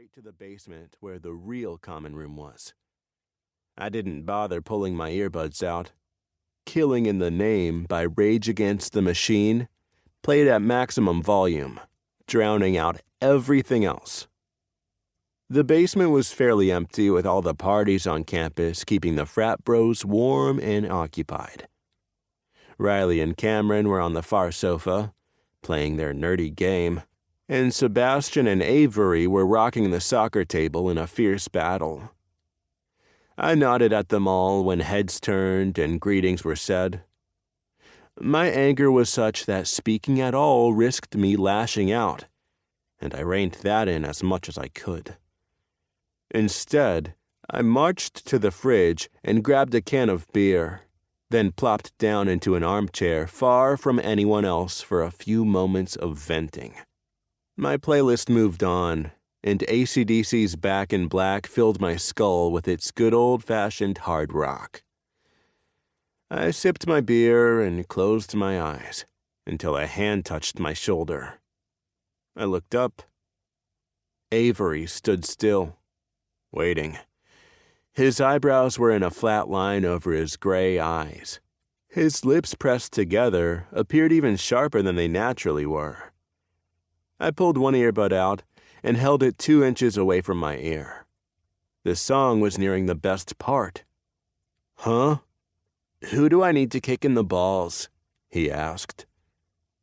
straight to the basement where the real common room was. I didn't bother pulling my earbuds out. Killing in the Name by Rage Against the Machine played at maximum volume, drowning out everything else. The basement was fairly empty, with all the parties on campus keeping the frat bros warm and occupied. Riley and Cameron were on the far sofa, playing their nerdy game, and Sebastian and Avery were rocking the soccer table in a fierce battle. I nodded at them all when heads turned and greetings were said. My anger was such that speaking at all risked me lashing out, and I reined that in as much as I could. Instead, I marched to the fridge and grabbed a can of beer, then plopped down into an armchair far from anyone else for a few moments of venting. My playlist moved on, and AC/DC's Back in Black filled my skull with its good old-fashioned hard rock. I sipped my beer and closed my eyes until a hand touched my shoulder. I looked up. Avery stood still, waiting. His eyebrows were in a flat line over his gray eyes. His lips pressed together appeared even sharper than they naturally were. I pulled one earbud out and held it 2 inches away from my ear. The song was nearing the best part. "Huh? Who do I need to kick in the balls?" he asked.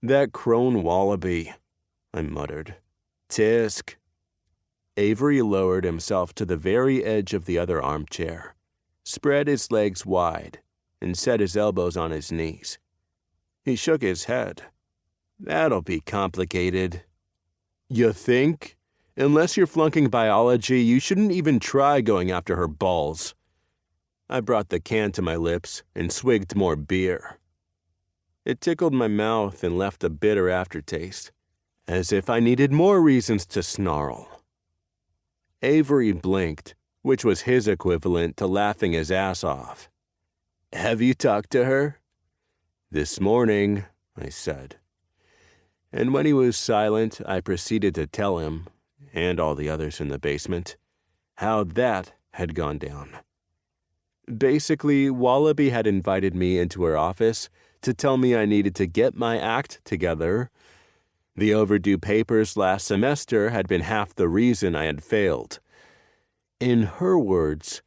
"That crone wallaby," I muttered. "Tisk." Avery lowered himself to the very edge of the other armchair, spread his legs wide, and set his elbows on his knees. He shook his head. "That'll be complicated." "You think? Unless you're flunking biology, you shouldn't even try going after her balls." I brought the can to my lips and swigged more beer. It tickled my mouth and left a bitter aftertaste, as if I needed more reasons to snarl. Avery blinked, which was his equivalent to laughing his ass off. "Have you talked to her?" "This morning," I said. And when he was silent, I proceeded to tell him, and all the others in the basement, how that had gone down. Basically, Wallaby had invited me into her office to tell me I needed to get my act together. The overdue papers last semester had been half the reason I had failed. In her words,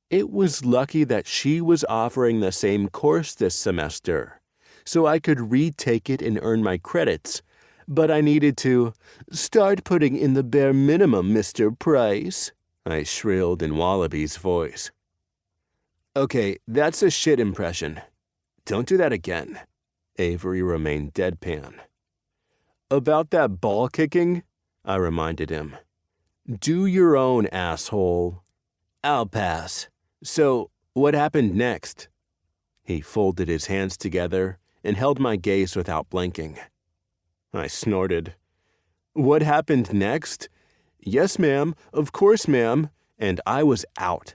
it was lucky that she was offering the same course this semester, so I could retake it and earn my credits, but I needed to start putting in the bare minimum, Mr. Price, I shrilled in Wallaby's voice. "Okay, that's a shit impression. Don't do that again." Avery remained deadpan. "About that ball kicking?" I reminded him. "Do your own, asshole." "I'll pass. So, what happened next?" He folded his hands together and held my gaze without blinking. I snorted. "What happened next? Yes, ma'am. Of course, ma'am." And I was out.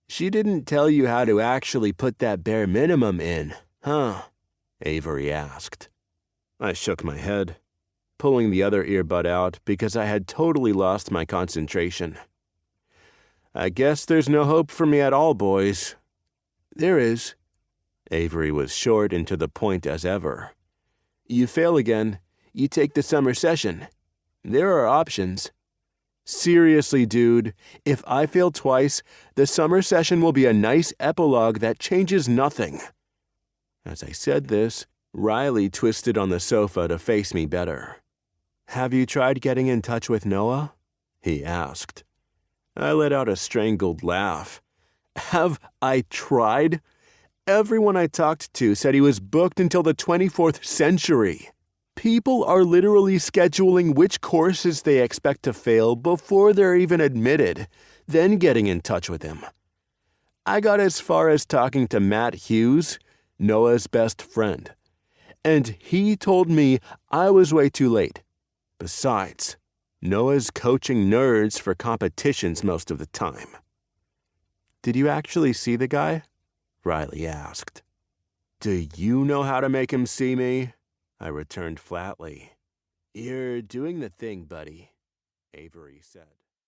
"She didn't tell you how to actually put that bare minimum in, huh?" Avery asked. I shook my head, pulling the other earbud out because I had totally lost my concentration. "I guess there's no hope for me at all, boys." "There is." Avery was short and to the point as ever. "You fail again, you take the summer session. There are options." "Seriously, dude, if I fail twice, the summer session will be a nice epilogue that changes nothing." As I said this, Riley twisted on the sofa to face me better. "Have you tried getting in touch with Noah?" he asked. I let out a strangled laugh. "Have I tried? Everyone I talked to said he was booked until the 24th century. People are literally scheduling which courses they expect to fail before they're even admitted, then getting in touch with him. I got as far as talking to Matt Hughes, Noah's best friend, and he told me I was way too late. Besides, Noah's coaching nerds for competitions most of the time." "Did you actually see the guy?" Riley asked. "Do you know how to make him see me?" I returned flatly. "You're doing the thing, buddy," Avery said.